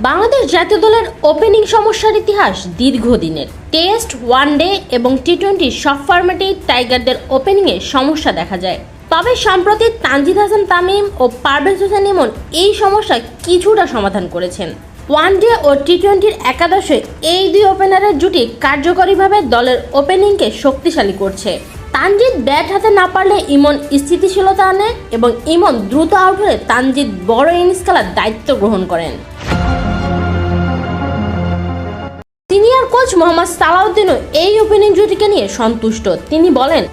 বাংলাদেশ জাতীয় দলের ওপেনিং সমস্যার ইতিহাস দীর্ঘদিনের। টেস্ট, ওয়ানডে এবং টি-20 সব ফরম্যাটেই টাইগারদের ওপেনিংয়ে সমস্যা দেখা যায়। তবে সম্প্রতি তানজিদ হাসান তামিম ও পারভেজ হোসেন ইমন এই সমস্যা কিছুটা সমাধান করেছেন। ওয়ানডে ও টি-20 একাদশে এই দুই ওপেনারের জুটি কার্যকরীভাবে দলের ওপেনিংকে শক্তিশালী করছে। তানজিদ ব্যাট হাতে না পারলে ইমন স্থিতিশীলতা আনে এবং ইমন দ্রুত আউট হলে তানজিদ বড় ইনিংস খেলার দায়িত্ব গ্রহণ করেন। সিনিয়র কোচ মোহাম্মদ সালাউদ্দিনও এই ওপেনিং জুটিকে নিয়ে সন্তুষ্ট। তিনি বলেন,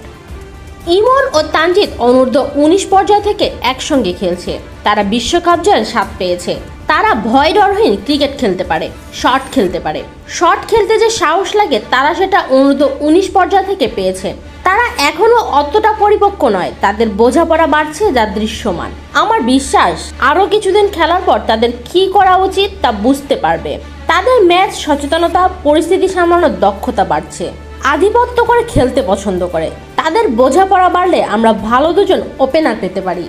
ইমন ও তানজিদ অনূর্ধ্ব-19 পর্যায় থেকে একসঙ্গে খেলছে। তারা বিশ্বকাপ জয়ের স্বাদ পেয়েছে। তারা ভয় ডরহীন ক্রিকেট খেলতে পারে, শট খেলতে পারে। শট খেলতে যে সাহস লাগে তারা সেটা অনূর্ধ্ব-19 পর্যায় থেকে পেয়েছে। তারা এখনো অতটা পরিপক্ক নয়, তাদের বোঝাপড়া বাড়ছে যা দৃশ্যমান। আমার বিশ্বাস আরও কিছুদিন খেলার পর তাদের কী করা উচিত তা বুঝতে পারবে। তাদের ম্যাচ সচেতনতা, পরিস্থিতি সামলানোর দক্ষতা বাড়ছে। আধিপত্য করে খেলতে পছন্দ করে। তাদের বোঝাপড়া বাড়লে আমরা ভালো দুজন ওপেনার পেতে পারি।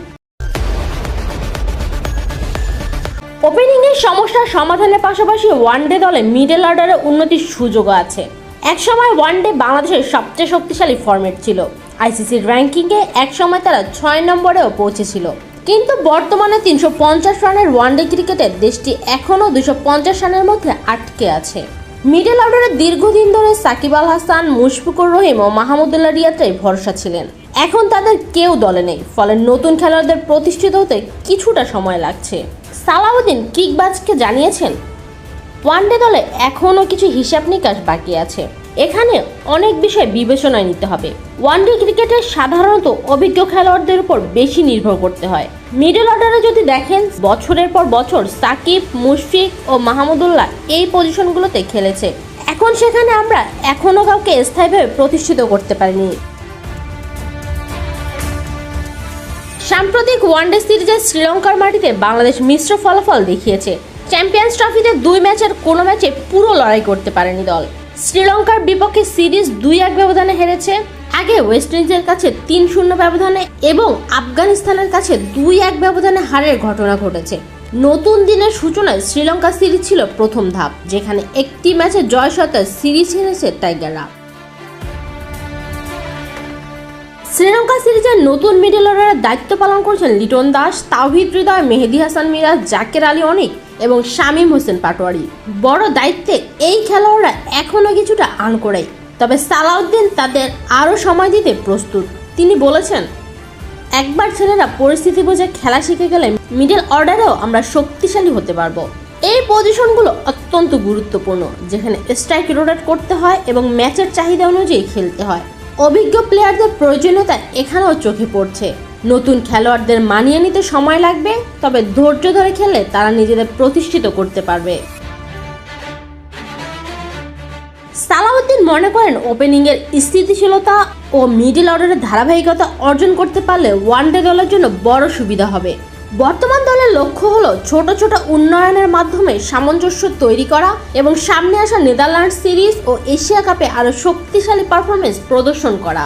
ওপেনিংয়ের সমস্যার সমাধানের পাশাপাশি ওয়ানডে দলে মিডল অর্ডারে উন্নতির সুযোগও আছে। একসময় ওয়ানডে বাংলাদেশের সবচেয়ে শক্তিশালী ফরম্যাট ছিল। আইসিসির র্যাঙ্কিংয়ে একসময় তারা 6 নম্বরেও পৌঁছেছিল। কিন্তু বর্তমানে 350 রানের ওয়ানডে ক্রিকেটে দেশটি এখনও 250 রানের মধ্যে আটকে আছে। মিডল অর্ডারে দীর্ঘদিন ধরে সাকিব আল হাসান, মুশফিকুর রহিম ও মাহমুদুল্লাহ রিয়াদরাই ভরসা ছিলেন। এখন তাদের কেউ দলে নেই, ফলে নতুন খেলোয়াড়দের প্রতিষ্ঠিত হতে কিছুটা সময় লাগছে। সালাউদ্দিন কিকবাজকে জানিয়েছেন, ওয়ানডে দলে এখনও কিছু হিসাব নিকাশ বাকি আছে। এখানে অনেক বিষয় বিবেচনায় নিতে হবে। ওয়ানডে ক্রিকেটে সাধারণত অভিজ্ঞ খেলোয়াড়দের উপর বেশি নির্ভর করতে হয়। মিডল অর্ডারে যদি দেখেন, বছরের পর বছর সাকিব, মুশফিক ও মাহমুদুল্লাহ এই পজিশনগুলোতে খেলেছে। এখন সেখানে আমরা এখনো কাউকে স্থায়ীভাবে প্রতিষ্ঠিত করতে পারিনি। সাম্প্রতিক ওয়ানডে সিরিজে শ্রীলঙ্কার মাটিতে বাংলাদেশ মিশ্র ফলাফল দেখিয়েছে। চ্যাম্পিয়ন্স ট্রফিতে 2 ম্যাচের কোনো ম্যাচে পুরো লড়াই করতে পারেনি দল। শ্রীলঙ্কার বিপক্ষে সিরিজ 2-1 ব্যবধানে হেরেছে। আগে ওয়েস্ট ইন্ডিজের কাছে 3-0 ব্যবধানে এবং আফগানিস্তানের কাছে 2-1 ব্যবধানে হারের ঘটনা ঘটেছে। নতুন দিনের সূচনায় শ্রীলঙ্কা সিরিজ ছিল প্রথম ধাপ, যেখানে একটি ম্যাচে জয় সত্ত্বেও সিরিজ হেরেছে টাইগাররা। শ্রীলঙ্কা সিরিজের নতুন মিডল অর্ডারের দায়িত্ব পালন করছেন লিটন দাস, তাওহিদ হৃদয়, মেহেদী হাসান মিরাজ, জাকের আলী অনিক এবং শামীম হোসেন পাটোয়ারি। বড় দায়িত্বে এই খেলোয়াড়রা এখনও কিছুটা আনকোড়াই, তবে সালাউদ্দিন তাদের আরও সময় দিতে প্রস্তুত। তিনি বলেছেন, একবার ছেলেরা পরিস্থিতি বুঝে খেলা শিখে গেলে মিডল অর্ডারেও আমরা শক্তিশালী হতে পারবো। এই পজিশনগুলো অত্যন্ত গুরুত্বপূর্ণ, যেখানে স্ট্রাইক রোটেট করতে হয় এবং ম্যাচের চাহিদা অনুযায়ী খেলতে হয়। অভিজ্ঞ প্লেয়ারদের প্রয়োজনীয়তা এখানেও চোখে পড়ছে। নতুন খেলোয়াড়দের মানিয়ে নিতে সময় লাগবে, তবে ধৈর্য ধরে খেললে তারা নিজেদের প্রতিষ্ঠিত করতে পারবে। সালাউদ্দিন মনে করেন, ওপেনিংয়ের স্থিতিশীলতা ও মিডল অর্ডারের ধারাবাহিকতা অর্জন করতে পারলে ওয়ানডে দলের জন্য বড় সুবিধা হবে। বর্তমান দলের লক্ষ্য হলো ছোট ছোট উন্নয়নের মাধ্যমে সামঞ্জস্য তৈরি করা এবং সামনে আসা নেদারল্যান্ডস সিরিজ ও এশিয়া কাপে আরও শক্তিশালী পারফরমেন্স প্রদর্শন করা।